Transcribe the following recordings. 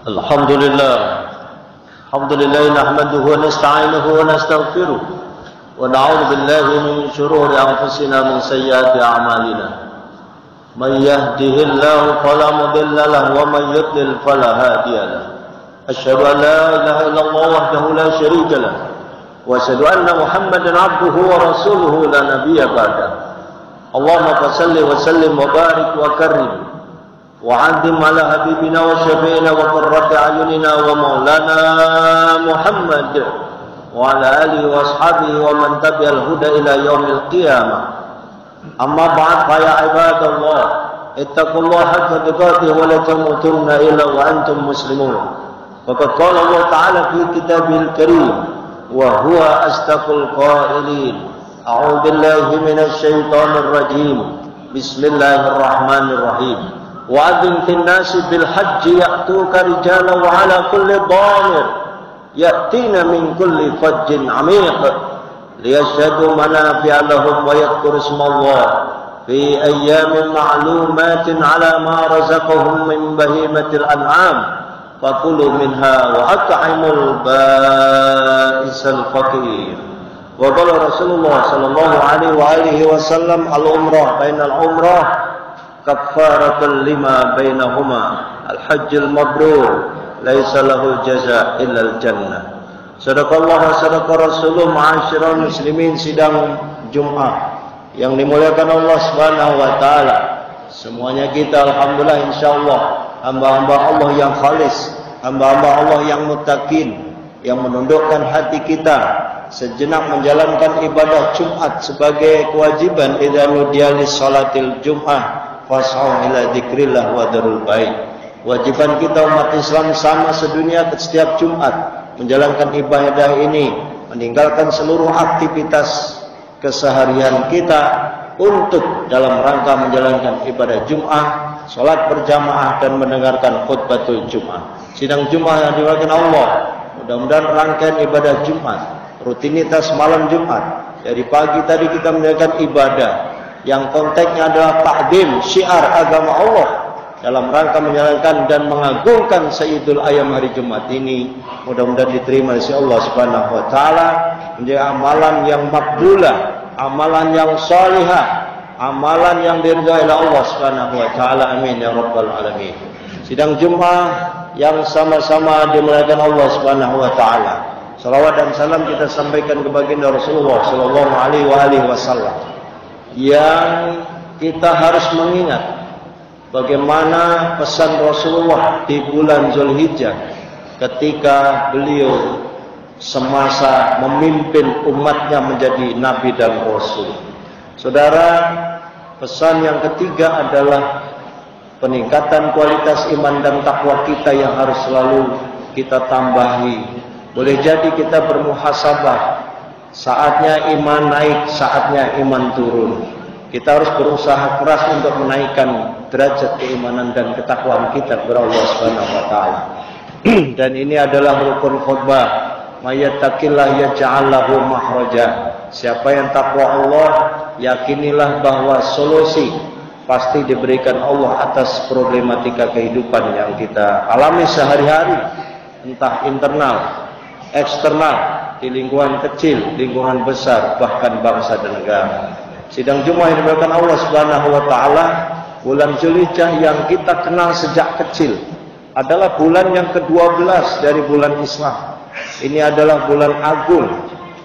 Alhamdulillah nahmaduhu wa nasta'inuhu wa nastaghfiruh wa na'udzu billahi min shururi anfusina min sayyiati a'malina. Man yahdihillahu fala mudilla lahu wa man yudlil fala hadiya lahu. Asyhadu an la ilaha illallah wahdahu la syarika lahu wa asyhadu anna Muhammadan 'abduhu wa rasuluhu la nabiyya ba'dahu. Allahumma shalli wa sallim wa barik wa karrim وعظم على حبيبنا وشفيعنا وقرة أعيننا ومولانا محمد وعلى آله وأصحابه ومن تبع الهدى إلى يوم القيامة. أما بعد فيا عباد الله اتقوا الله حق تقاته ولا تموتن إلا وأنتم مسلمون. فقد قال الله تعالى في كتابه الكريم وهو أصدق القائلين أعوذ بالله من الشيطان الرجيم بسم الله الرحمن الرحيم. وأذن في الناس بالحج يأتوك رجالا وعلى كل ضامر يأتين من كل فج عميق ليشهدوا منافع لهم ويذكروا اسم الله في أيام معلومات على ما رزقهم من بهيمة الأنعام فكلوا منها وأطعموا البائس الفقير. وقال رسول الله صلى الله عليه وآله وسلم العمرة بين العمرة kafaratul lima bainahuma al-hajjul mabrur laisa lahu jaza illa al-jannah. Sadaqallah wa sadaqa rasuluh. Ma'asyiral muslimin, sidang Jumat yang dimuliakan Allah Subhanahu wa taala. Semuanya kita alhamdulillah insyaallah hamba-hamba Allah yang khalis, hamba-hamba Allah yang muttaqin, yang menundukkan hati kita sejenak menjalankan ibadah Jumat sebagai kewajiban idza nudiya lis salatil Jum'ah fas'au ila dzikrillah wa darul bait. Wajiban kita umat Islam sama sedunia setiap Jumat menjalankan ibadah ini, meninggalkan seluruh aktivitas keseharian kita untuk dalam rangka menjalankan ibadah Jumat, salat berjamaah dan mendengarkan khutbatul Jumat. Sidang Jumat yang dimuliakan Allah, mudah-mudahan rangkaian ibadah Jumat, rutinitas malam Jumat, dari pagi tadi kita menjalankan ibadah yang konteksnya adalah takdim syiar agama Allah dalam rangka menjalankan dan mengagungkan Sayyidul Ayyam hari Jumat ini, mudah-mudahan diterima oleh Allah Subhanahu wa taala menjadi amalan yang makbulah, amalan yang salihah, amalan yang diridhai oleh Allah Subhanahu wa taala. Amin ya rabbal alamin. Sidang Jumat yang sama-sama dimuliakan Allah Subhanahu wa taala. Salawat dan salam kita sampaikan ke baginda Rasulullah sallallahu alaihi wasallam yang kita harus mengingat bagaimana pesan Rasulullah di bulan Zulhijjah ketika beliau semasa memimpin umatnya menjadi nabi dan rasul. Saudara, pesan yang ketiga adalah peningkatan kualitas iman dan takwa kita yang harus selalu kita tambahi. Boleh jadi kita bermuhasabah, saatnya iman naik, saatnya iman turun. Kita harus berusaha keras untuk menaikkan derajat keimanan dan ketakwaan kita kepada Allah Subhanahu wa taala. Dan ini adalah rukun khutbah. Mayattaqillah yaj'al lahu makhraja. Siapa yang takwa Allah, yakinilah bahwa solusi pasti diberikan Allah atas problematika kehidupan yang kita alami sehari-hari, entah internal, eksternal, di lingkungan kecil, lingkungan besar, bahkan bangsa dan negara. Sidang Jumat yang dimuliakan Allah Subhanahu wa taala, bulan Zulhijjah yang kita kenal sejak kecil adalah bulan yang ke-12 dari bulan Islam. Ini adalah bulan agung.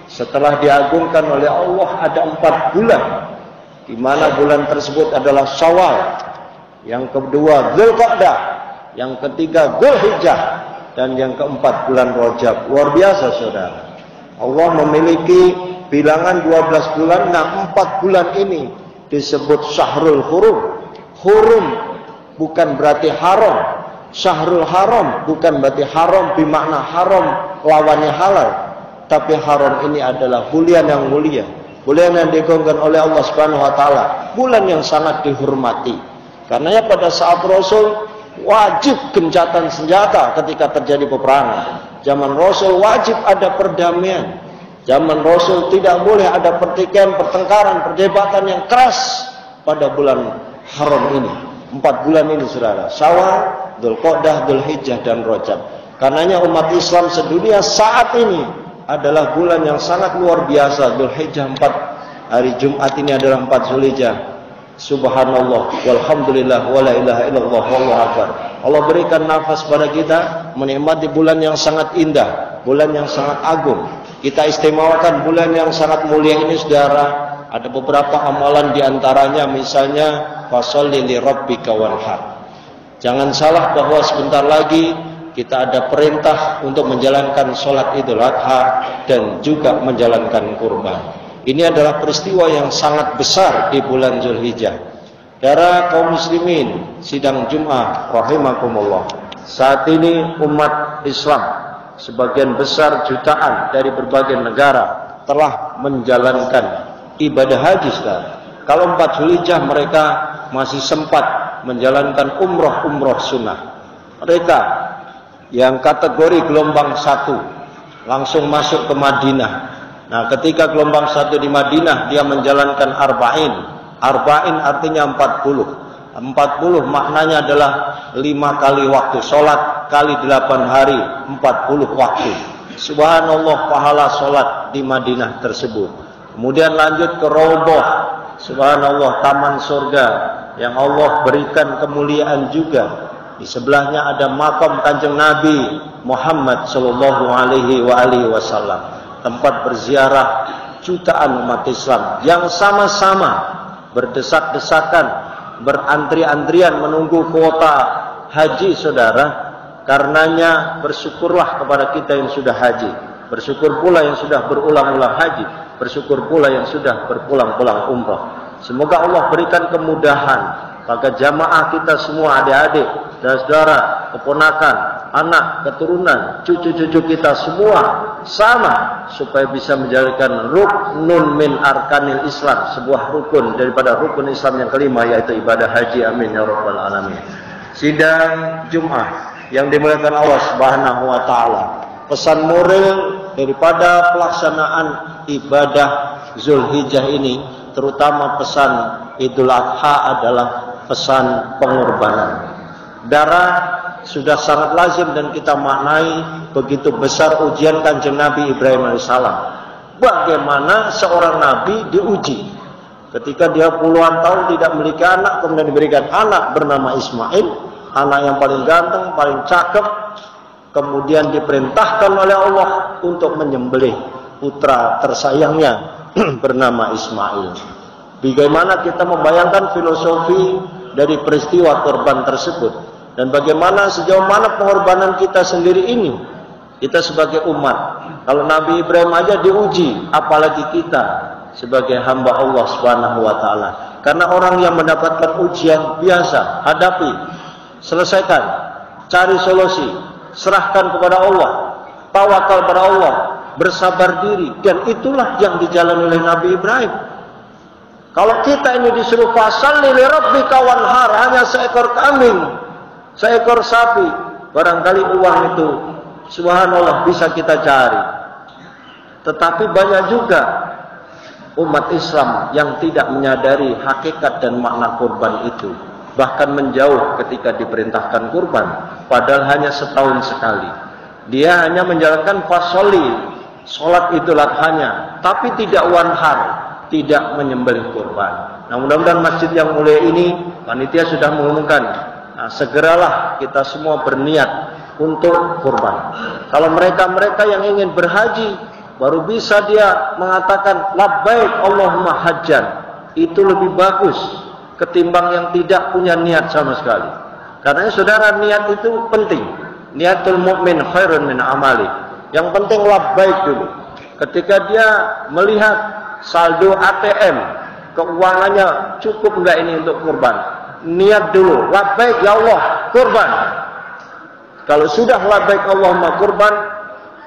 Setelah diagungkan oleh Allah ada 4 bulan, di mana bulan tersebut adalah Syawal, yang kedua Dzulqa'dah, yang ketiga Dzulhijjah, dan yang keempat bulan Rajab. Luar biasa saudara. Allah memiliki bilangan 12 bulan. Nah, 4 bulan ini disebut Syahrul Hurum. Hurum bukan berarti haram. Syahrul Haram bukan berarti haram bimakna haram lawannya halal. Tapi haram ini adalah bulan yang mulia, bulan yang diagungkan oleh Allah Subhanahu wa taala, bulan yang sangat dihormati. Karena pada saat Rasul wajib gencatan senjata ketika terjadi peperangan. Zaman Rasul wajib ada perdamaian. Zaman Rasul tidak boleh ada pertikaian, pertengkaran, perdebatan yang keras pada bulan haram ini. 4 bulan ini saudara. Syawal, Dzulqa'dah, Dzulhijjah, dan Rajab. Karenanya umat Islam sedunia saat ini adalah bulan yang sangat luar biasa. Dzulhijjah 4, hari Jumat ini adalah 4 Dzulhijjah. Subhanallah, walhamdulillah, wala ilaha illallah, wallahu akbar. Allah berikan nafas pada kita menikmati bulan yang sangat indah, bulan yang sangat agung. Kita istimewakan bulan yang sangat mulia ini, saudara. Ada beberapa amalan diantaranya, misalnya fasholli li rabbika wanhar. Jangan salah bahwa sebentar lagi kita ada perintah untuk menjalankan sholat Idul Adha dan juga menjalankan kurban. Ini adalah peristiwa yang sangat besar di bulan Dzulhijjah. Para kaum muslimin sidang Jumat rahimakumullah. Saat ini umat Islam sebagian besar jutaan dari berbagai negara telah menjalankan ibadah haji. Kalau 4 Dzulhijjah mereka masih sempat menjalankan umroh sunnah. Mereka yang kategori gelombang 1 langsung masuk ke Madinah. Nah, ketika gelombang 1 di Madinah, dia menjalankan arba'in. Arba'in artinya 40. 40 maknanya adalah 5 kali waktu sholat kali 8 hari, 40 waktu. Subhanallah, pahala sholat di Madinah tersebut. Kemudian lanjut ke Raudhah. Subhanallah, taman surga yang Allah berikan kemuliaan juga. Di sebelahnya ada makam Kanjeng Nabi Muhammad sallallahu alaihi wasallam. Tempat berziarah jutaan umat Islam yang sama-sama berdesak-desakan, berantri-antrian menunggu kuota haji, saudara. Karenanya bersyukurlah kepada kita yang sudah haji. Bersyukur pula yang sudah berulang-ulang haji. Bersyukur pula yang sudah berpulang-pulang umrah. Semoga Allah berikan kemudahan bagi jamaah kita semua, adik-adik dan saudara, keponakan, anak, keturunan, cucu-cucu kita semua sama, supaya bisa menjalankan ruknun min arkanil Islam, sebuah rukun daripada rukun Islam yang kelima, yaitu ibadah haji. Amin ya rabbal alamin. Sidang Jumat yang dimuliakan Allah Subhanahu wa taala, pesan moral daripada pelaksanaan ibadah Dzulhijjah ini, terutama pesan Idul Adha, adalah pesan pengorbanan. Darah sudah sangat lazim dan kita maknai begitu besar ujian Kanjeng Nabi Ibrahim alaihissalam. Bagaimana seorang nabi diuji ketika dia puluhan tahun tidak memiliki anak, kemudian diberikan anak bernama Ismail, anak yang paling ganteng, paling cakep, kemudian diperintahkan oleh Allah untuk menyembelih putra tersayangnya bernama Ismail. Bagaimana kita membayangkan filosofi dari peristiwa korban tersebut, dan bagaimana sejauh mana pengorbanan kita sendiri ini, kita sebagai umat. Kalau Nabi Ibrahim aja diuji, apalagi kita sebagai hamba Allah Subhanahu wa taala. Karena orang yang mendapatkan ujian biasa, hadapi, selesaikan, cari solusi, serahkan kepada Allah, tawakal kepada Allah, bersabar diri, dan itulah yang dijalani oleh Nabi Ibrahim. Kalau kita ini disuruh fasholli li rabbika wanhar, hanya seekor kambing, seekor sapi, barangkali uang itu subhanallah bisa kita cari. Tetapi banyak juga umat Islam yang tidak menyadari hakikat dan makna kurban itu, bahkan menjauh ketika diperintahkan kurban, padahal hanya setahun sekali. Dia hanya menjalankan fasholli, sholat Idul Adhanya, tapi tidak wanhar, tidak menyembelih kurban. Nah, mudah-mudahan masjid yang mulia ini, panitia sudah mengumumkan, nah, segeralah kita semua berniat untuk kurban. Kalau mereka-mereka yang ingin berhaji, baru bisa dia mengatakan labbaik Allahumma hajjan. Itu lebih bagus ketimbang yang tidak punya niat sama sekali. Karena saudara, niat itu penting. Niatul mukmin khairun min amali. Yang penting labbaik dulu. Ketika dia melihat saldo ATM, keuangannya cukup enggak ini untuk kurban, niat dulu, labbaik ya Allah, kurban. Kalau sudah labbaik Allahumma kurban,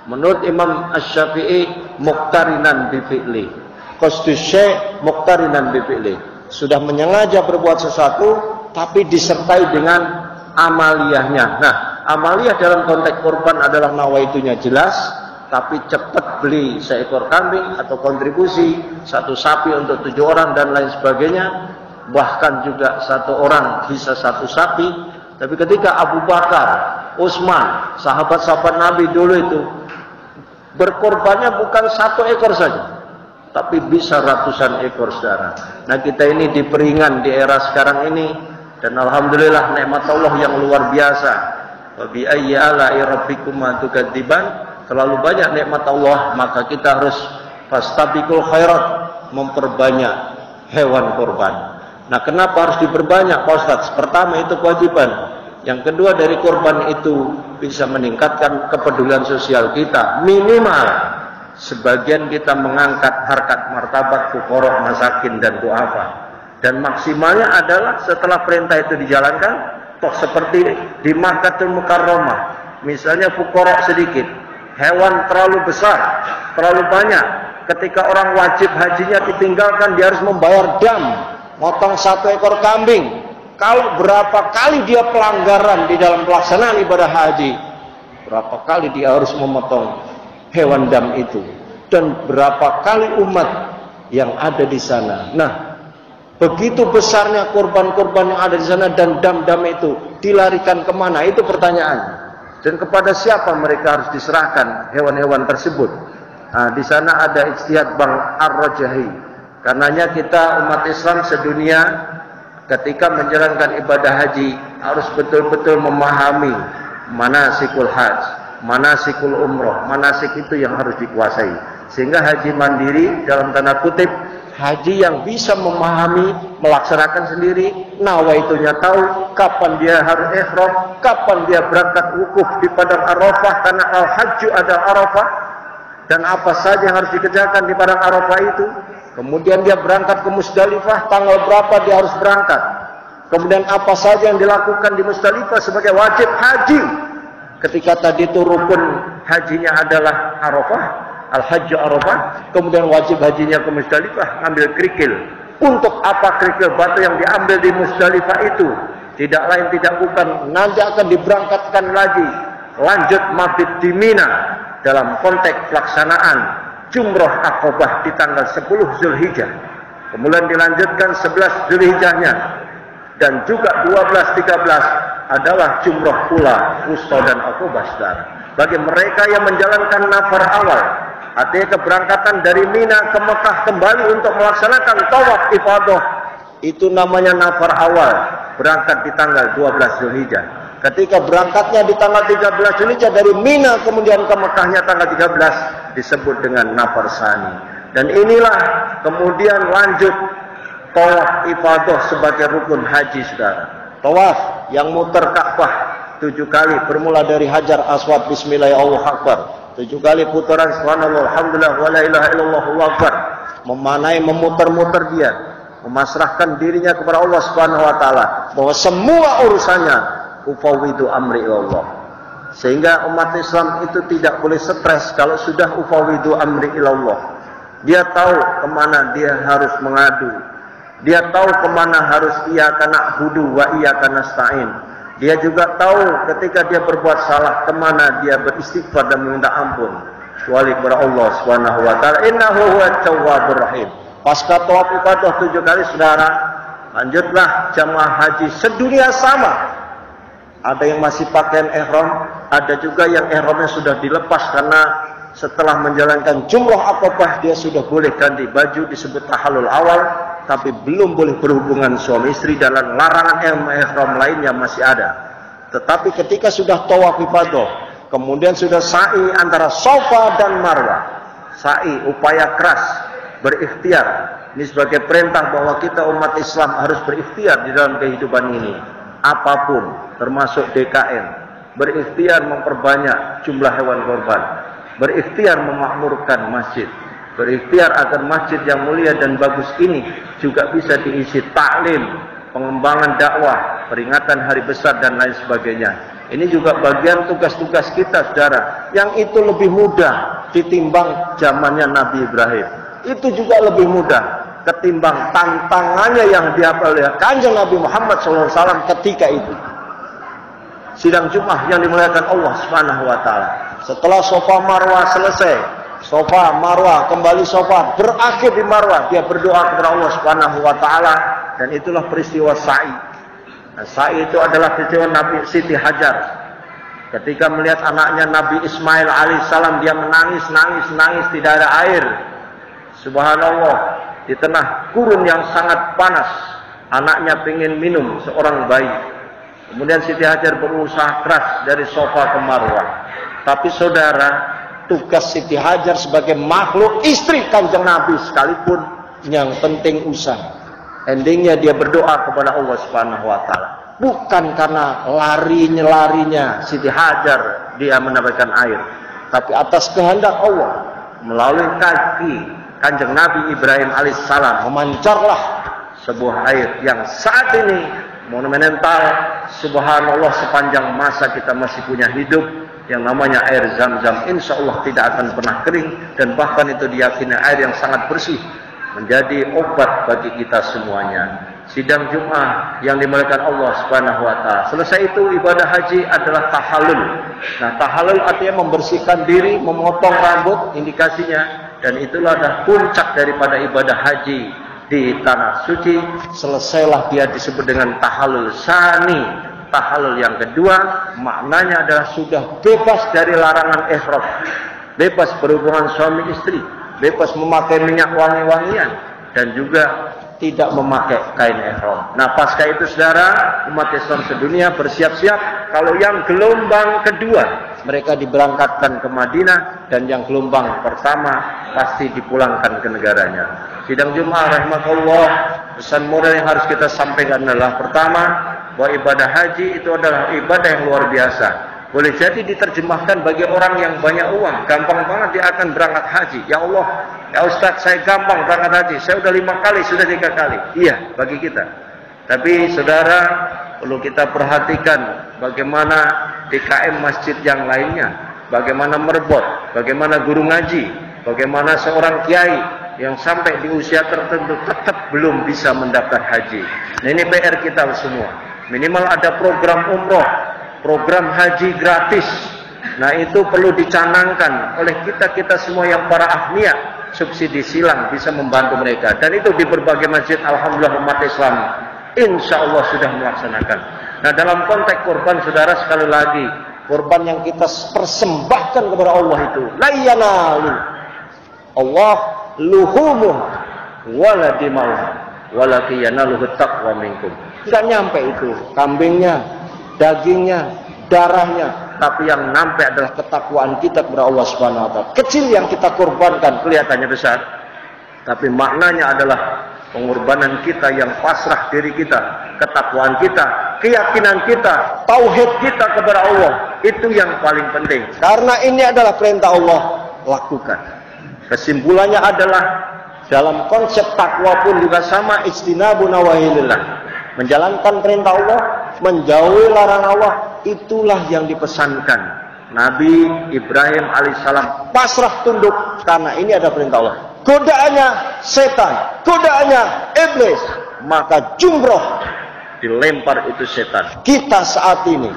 menurut Imam Asy-Syafi'i, muqtarinan bi fi'li. Qasdus syai' muqtarinan bi fi'li. Sudah menyengaja berbuat sesuatu tapi disertai dengan amaliyahnya. Nah, amaliyah dalam konteks kurban adalah nawaitunya jelas, tapi cepat beli seekor kambing atau kontribusi 1 sapi untuk 7 orang dan lain sebagainya. Bahkan juga 1 orang bisa 1 sapi, Tapi ketika Abu Bakar, Utsman, sahabat-sahabat Nabi dulu itu berkorbannya bukan 1 ekor saja, tapi bisa ratusan ekor, saudara. Nah, kita ini diperingan di era sekarang ini, dan alhamdulillah nikmat Allah yang luar biasa. Wa bi ayyi ala'i rabbikuma tukadziban, terlalu banyak nikmat Allah, maka kita harus fastabiqul khairat, memperbanyak hewan korban. Nah, kenapa harus diperbanyak, Pak Ustaz? Pertama, itu kewajiban. Yang kedua, dari korban itu bisa meningkatkan kepedulian sosial kita. Minimal sebagian kita mengangkat harkat martabat fuqara, masakin, dan du'afa. Dan maksimalnya adalah setelah perintah itu dijalankan, toh seperti di Makkahul Mukarramah, misalnya fuqara sedikit, hewan terlalu besar, terlalu banyak, ketika orang wajib hajinya ditinggalkan, dia harus membayar dam, motong 1 ekor kambing. Kalau berapa kali dia pelanggaran di dalam pelaksanaan ibadah haji, berapa kali dia harus memotong hewan dam itu, dan berapa kali umat yang ada di sana. Nah, begitu besarnya korban-korban yang ada di sana, dan dam-dam itu dilarikan kemana? Itu pertanyaan. Dan kepada siapa mereka harus diserahkan hewan-hewan tersebut? Nah, di sana ada ijtihad Bang Ar-Rajahi. Karenanya kita umat Islam sedunia ketika menjalankan ibadah haji harus betul-betul memahami manasikul haj, manasikul umroh. Manasik itu yang harus dikuasai, sehingga haji mandiri dalam tanda kutip, haji yang bisa memahami, melaksanakan sendiri, nawaitunya tahu kapan dia harus ihram, kapan dia berangkat wukuf di padang Arafah, karena al-hajju ada Arafah, dan apa saja yang harus dikerjakan di padang Arafah itu. Kemudian dia berangkat ke Musdalifah, tanggal berapa dia harus berangkat. Kemudian apa saja yang dilakukan di Musdalifah sebagai wajib haji. Ketika tadi itu rukun hajinya adalah Arafah, al-hajju Arafah, kemudian wajib hajinya ke Musdalifah, ngambil kerikil. Untuk apa kerikil batu yang diambil di Musdalifah itu? Tidak lain tidak bukan, nanti akan diberangkatkan lagi, lanjut mabit di Mina, dalam konteks pelaksanaan Jumroh Aqobah di tanggal 10 Zulhijjah. Kemudian dilanjutkan 11 Zulhijjahnya, dan juga 12-13 adalah Jumroh Ula, Wusta, dan Aqobah, saudara. Bagi mereka yang menjalankan nafar awal, artinya keberangkatan dari Mina ke Mekah kembali untuk melaksanakan tawaf ifadah, itu namanya nafar awal, berangkat di tanggal 12 Zulhijjah. Ketika berangkatnya di tanggal 13 Zulhijjah dari Mina kemudian ke Mekahnya tanggal 13 disebut dengan nafar sani. Dan inilah kemudian lanjut tawaf ifadah sebagai rukun haji, saudara. Tawaf yang muter Ka'bah 7 kali, bermula dari Hajar Aswad, bismillah, Allahu Akbar, 7 kali putaran subhanallah, alhamdulillah, wa la ilaha illallah, Allahu Akbar. Memanai, memutar-mutar dia, memasrahkan dirinya kepada Allah Subhanahu wa taala, bahwa semua urusannya ufawwidu amri ilallah. Sehingga umat Islam itu tidak boleh stres kalau sudah ufawwidu amri ilallah. Dia tahu kemana dia harus mengadu, dia tahu kemana harus iyyaka na'budu wa iyyaka nasta'in. Dia juga tahu ketika dia berbuat salah kemana dia beristighfar dan meminta ampun, kecuali kepada Allah Subhanahu wa taala. Innahu huwat tawwabur rahim. Pasca tawaf ibadah 7 kali, saudara, lanjutlah jamaah haji sedunia sama. Ada yang masih pakaian ihram, ada juga yang ihramnya sudah dilepas karena setelah menjalankan Jumroh Aqobah dia sudah boleh ganti baju, disebut tahallul awal, tapi belum boleh berhubungan suami istri, dan larangan ihram lainnya masih ada. Tetapi ketika sudah tawaf ifadah, kemudian sudah sa'i antara Safa dan Marwah, sa'i upaya keras, berikhtiar. Ini sebagai perintah bahwa kita umat Islam harus berikhtiar di dalam kehidupan ini. Apapun, termasuk DKM, berikhtiar memperbanyak jumlah hewan korban, berikhtiar memakmurkan masjid, berikhtiar agar masjid yang mulia dan bagus ini juga bisa diisi taklim, pengembangan dakwah, peringatan hari besar, dan lain sebagainya. Ini juga bagian tugas-tugas kita, saudara, yang itu lebih mudah ditimbang zamannya Nabi Ibrahim. Itu juga lebih mudah ketimbang tantangannya yang dihafal oleh Kanjeng Nabi Muhammad SAW ketika itu. Sidang Jumat yang dimuliakan Allah Subhanahu wa taala. Setelah Safa Marwah selesai, Safa Marwah kembali Safa, berakhir di Marwah, dia berdoa kepada Allah Subhanahu wa taala, dan itulah peristiwa sa'i. Nah, sa'i itu adalah peristiwa Nabi Siti Hajar. Ketika melihat anaknya Nabi Ismail alaihissalam, dia menangis, tidak ada air. Subhanallah, di tengah gurun yang sangat panas, anaknya ingin minum, seorang bayi. Kemudian Siti Hajar berusaha keras dari sofa ke Marwah. Tapi saudara, tugas Siti Hajar sebagai makhluk istri Kanjeng Nabi sekalipun, yang penting usaha. Endingnya dia berdoa kepada Allah Subhanahu wa taala. Bukan karena larinya Siti Hajar dia mendapatkan air, tapi atas kehendak Allah melalui kaki Kanjeng Nabi Ibrahim alaihissalam memancarlah sebuah air yang saat ini monumental. Subhanallah, sepanjang masa kita masih punya hidup yang namanya air Zam-Zam, insya Allah tidak akan pernah kering, dan bahkan itu diyakini air yang sangat bersih, menjadi obat bagi kita semuanya. Sidang Jumat yang dimuliakan Allah Subhanahu wa taala. Selesai itu ibadah haji adalah tahallul. Nah, tahallul artinya membersihkan diri, memotong rambut, indikasinya, dan itulah adalah puncak daripada ibadah haji di tanah suci. Selesailah dia disebut dengan tahallul sani. Tahallul yang kedua maknanya adalah sudah bebas dari larangan ihram, bebas berhubungan suami istri, bebas memakai minyak wangi-wangian, dan juga tidak memakai kain ihram. Nah, pasca itu saudara, umat Islam sedunia bersiap-siap. Kalau yang gelombang kedua mereka diberangkatkan ke Madinah, dan yang gelombang pertama pasti dipulangkan ke negaranya. Sidang Jumat rahimakallah, pesan moral yang harus kita sampaikan adalah pertama, bahwa ibadah haji itu adalah ibadah yang luar biasa. Boleh jadi diterjemahkan bagi orang yang banyak uang, gampang banget dia akan berangkat haji. Ya Allah, ya Ustaz, saya gampang berangkat haji, saya udah 5 kali, sudah 3 kali. Iya, bagi kita. Tapi saudara, perlu kita perhatikan bagaimana DKM masjid yang lainnya, bagaimana merbot, bagaimana guru ngaji, bagaimana seorang kiai yang sampai di usia tertentu tetap belum bisa mendaftar haji. Nah, ini PR kita semua. Minimal ada program umroh, program haji gratis. Nah, itu perlu dicanangkan oleh kita semua yang para ahliya. Subsidi silang bisa membantu mereka, dan itu di berbagai masjid. Alhamdulillah umat Islam insya Allah sudah melaksanakan. Nah, dalam konteks korban, saudara, sekali lagi, korban yang kita persembahkan kepada Allah itu la yanalu Allah luhumuh wala dimauh walakin yanaluhu taqwa minkum. Tidak nyampe itu kambingnya, dagingnya, darahnya, tapi yang nyampe adalah ketakwaan kita kepada Allah Subhanahu wa taala. Kecil yang kita korbankan kelihatannya besar, tapi maknanya adalah pengorbanan kita yang pasrah diri kita, ketakwaan kita, keyakinan kita, tauhid kita kepada Allah, itu yang paling penting. Karena ini adalah perintah Allah, lakukan. Kesimpulannya adalah dalam konsep takwa pun juga sama, ijtinabu nawahilillah. Menjalankan perintah Allah, menjauhi larangan Allah, itulah yang dipesankan. Nabi Ibrahim alaihissalam pasrah tunduk karena ini ada perintah Allah. Godaannya setan, godaannya iblis, maka jumroh dilempar itu setan. Kita saat ini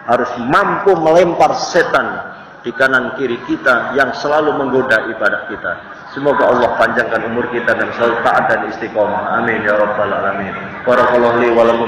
harus mampu melempar setan di kanan kiri kita yang selalu menggoda ibadah kita. Semoga Allah panjangkan umur kita dan selalu taat dan istiqomah. Amin ya rabbal alamin. Barakallahu li wa lakum.